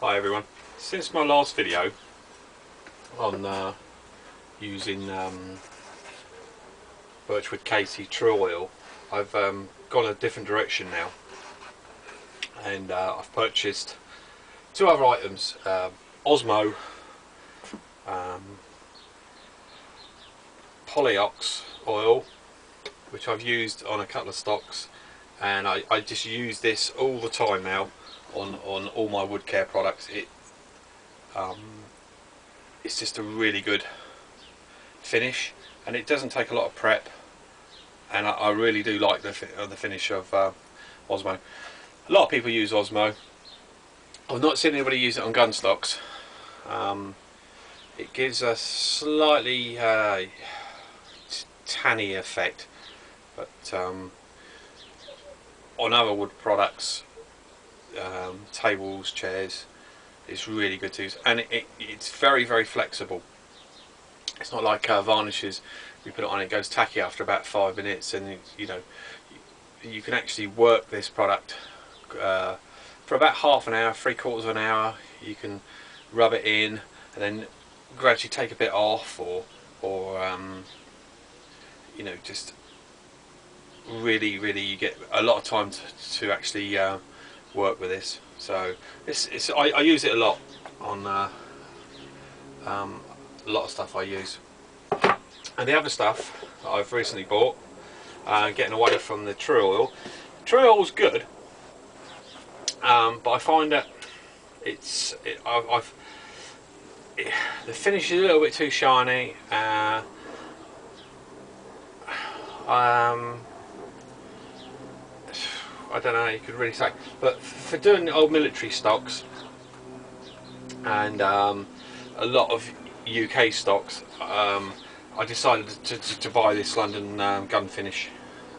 Hi everyone. Since my last video on using Birchwood Casey True Oil, I've gone a different direction now, and I've purchased two other items: Osmo Polyox oil, which I've used on a couple of stocks, and I just use this all the time now on all my wood care products. It's just a really good finish, and it doesn't take a lot of prep, and I really do like the finish of Osmo. A lot of people use Osmo. I've not seen anybody use it on gun stocks. It gives a slightly tanny effect, but on other wood products, tables, chairs, it's really good to use, and it's very flexible. It's not like varnishes. You put it on, it goes tacky after about 5 minutes, and you can actually work this product for about half an hour, 3/4 of an hour. You can rub it in and then gradually take a bit off, or just really you get a lot of time to actually work with this. So I use it a lot on a lot of stuff I use. And the other stuff that I've recently bought, getting away from the True Oil. True Oil's good, but I find that the finish is a little bit too shiny. I don't know, you could really say, but for doing the old military stocks and a lot of UK stocks, I decided to buy this London gun finish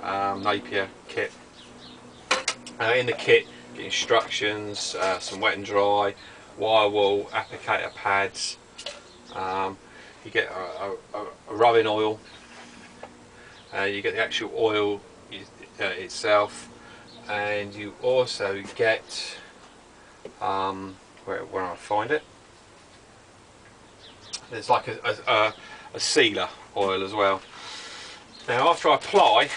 Napier kit. In the kit, you get instructions, some wet and dry, wire wool, applicator pads. You get a rubbing oil. You get the actual oil itself, and you also get where I find it. There's like a sealer oil as well. Now, after I apply,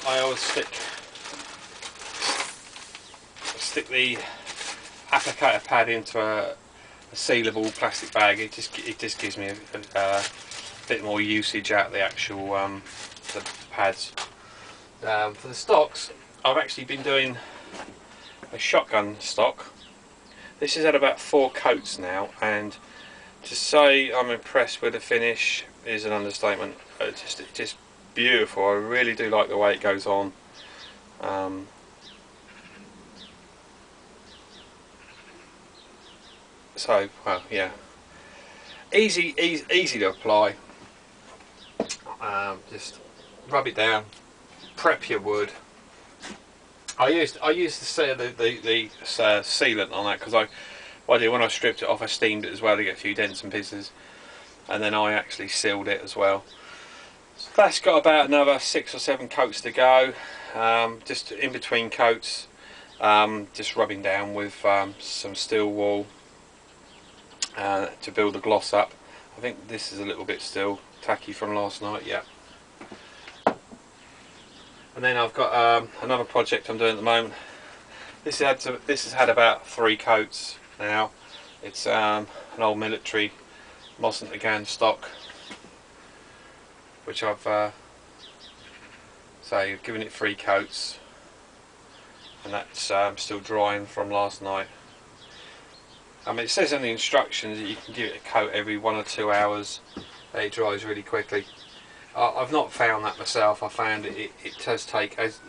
I always stick the applicator pad into a sealable plastic bag. It just gives me a bit more usage out of the actual the pads. For the stocks, I've actually been doing a shotgun stock. This has had about 4 coats now, and to say I'm impressed with the finish is an understatement. It's just beautiful. I really do like the way it goes on. So, well, yeah, easy to apply. Just rub it down, prep your wood. I used the sealant on that, because when I stripped it off, I steamed it as well to get a few dents and pieces, and then I actually sealed it as well. So that's got about another 6 or 7 coats to go. Just in between coats, just rubbing down with some steel wool to build the gloss up. I think this is a little bit still tacky from last night, yeah. And then I've got another project I'm doing at the moment. This has had about 3 coats now. It's an old military Moss & Nagant stock, which I've given it 3 coats, and that's still drying from last night. I mean, it says in the instructions that you can give it a coat every 1 or 2 hours. It dries really quickly. I've not found that myself. I found it does take, as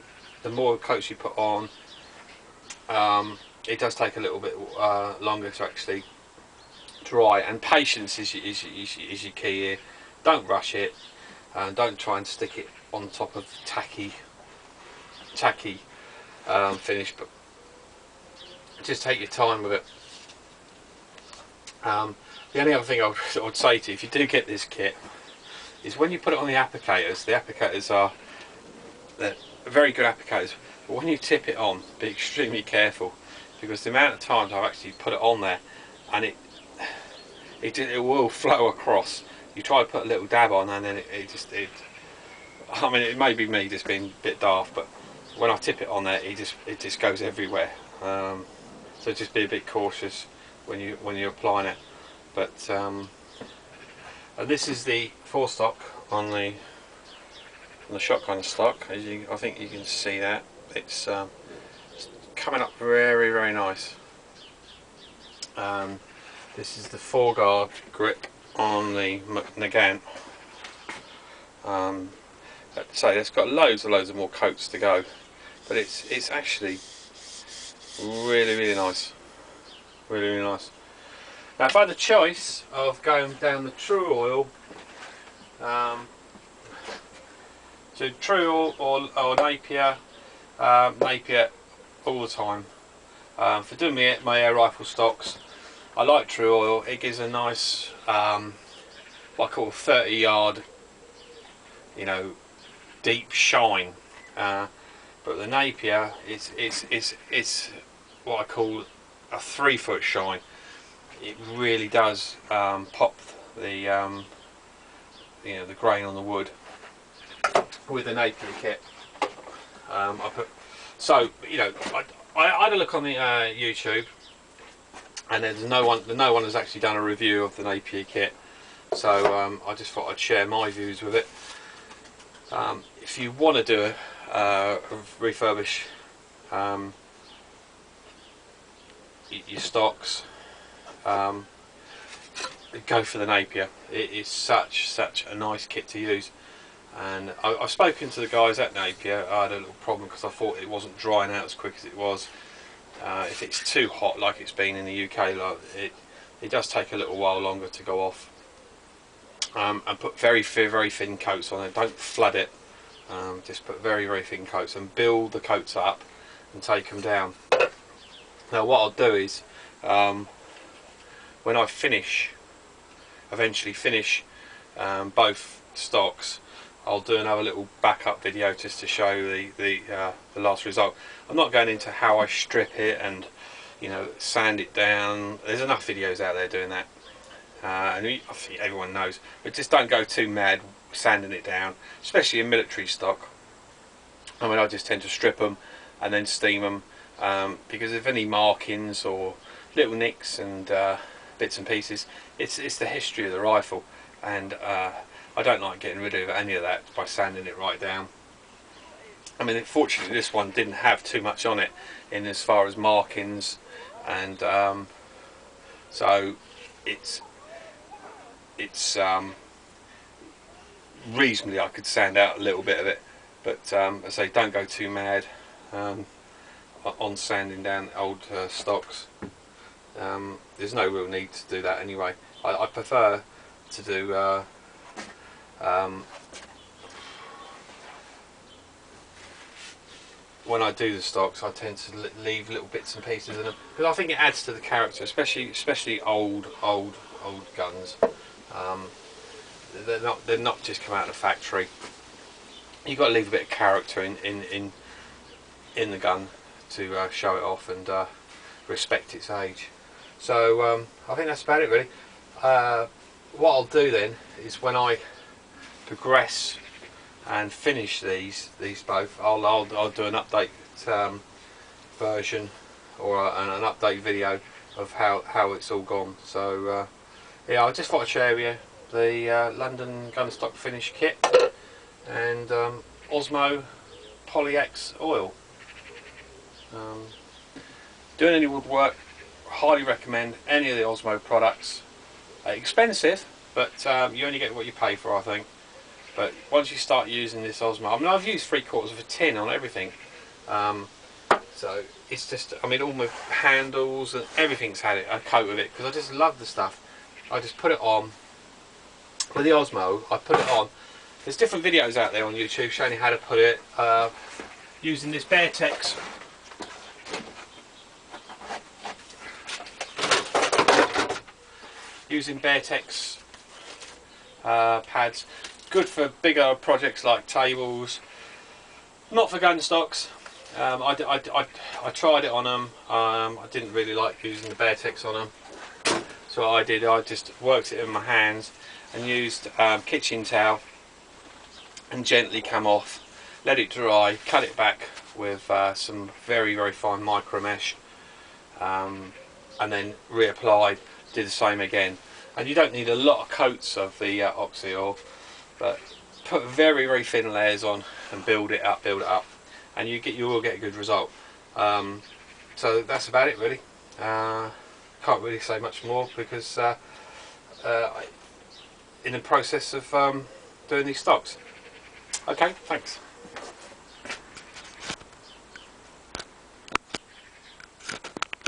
the more coats you put on, it does take a little bit longer to actually dry, and patience is your key here. Don't rush it, and don't try and stick it on top of tacky finish, but just take your time with it. The only other thing I would say to you, if you do get this kit, is when you put it on the applicators they're very good applicators, but when you tip it on, be extremely careful, because the amount of times I've actually put it on there and it will flow across. You try to put a little dab on and then it I mean, it may be me just being a bit daft, but when I tip it on there, it just goes everywhere. So just be a bit cautious when you're applying it. But and this is the forestock on the shotgun stock. I think you can see that it's coming up very, very nice. This is the 4-guard grip on the Nagant. So it's got loads of more coats to go, but it's actually really, really nice, really, really nice. Now, if I had the choice of going down the True Oil, so True Oil or Napier, Napier all the time. For doing my air rifle stocks, I like True Oil. It gives a nice, what I call 30-yard, you know, deep shine. But the Napier, it's what I call a 3-foot shine. It really does pop the you know, the grain on the wood with the Napier kit. So you know, I had a look on the YouTube, and there's no one has actually done a review of the Napier kit. So I just thought I'd share my views with it. If you want to do a refurbish your stocks, go for the Napier. It is such a nice kit to use, and I've spoken to the guys at Napier. I had a little problem because I thought it wasn't drying out as quick as it was. If it's too hot like it's been in the UK, like it does take a little while longer to go off. And put very thin coats on it. Don't flood it. Just put very thin coats and build the coats up and take them down. Now what I'll do is, when I eventually finish both stocks, I'll do another little backup video just to show the last result. I'm not going into how I strip it and, you know, sand it down. There's enough videos out there doing that, and I think everyone knows. But just don't go too mad sanding it down, especially in military stock. I mean, I just tend to strip them and then steam them, because if any markings or little nicks and bits and pieces, it's the history of the rifle, and I don't like getting rid of any of that by sanding it right down. I mean, fortunately this one didn't have too much on it in as far as markings, and so it's reasonably, I could sand out a little bit of it, but I say don't go too mad on sanding down old stocks. There's no real need to do that anyway. I prefer to do when I do the stocks, I tend to leave little bits and pieces in them because I think it adds to the character, especially old guns. They're not just come out of the factory. You've got to leave a bit of character in the gun to show it off and respect its age. So I think that's about it really. What I'll do then is when I progress and finish these both, I'll do an update version or an update video of how it's all gone. So yeah, I just thought I'd share with you the London Gunstock Finish kit and Osmo Poly-X oil. Doing any woodwork, highly recommend any of the Osmo products. Expensive, but you only get what you pay for, I think. But once you start using this Osmo, I mean, I've used 3/4 of a tin on everything, so it's just, I mean, all my handles and everything's had a coat of it because I just love the stuff. I just put it on with the Osmo. I put it on. There's different videos out there on YouTube showing you how to put it using this Beartex pads. Good for bigger projects like tables, not for gun stocks. I tried it on them. I didn't really like using the Bare-Tex on them. So what I did, I just worked it in my hands and used kitchen towel and gently come off, let it dry, cut it back with some very fine micro mesh, and then reapplied, did the same again. And you don't need a lot of coats of the oxy oil, but put very thin layers on and build it up, and you will get a good result. So that's about it really. Can't really say much more because in the process of doing these stocks. Okay, thanks.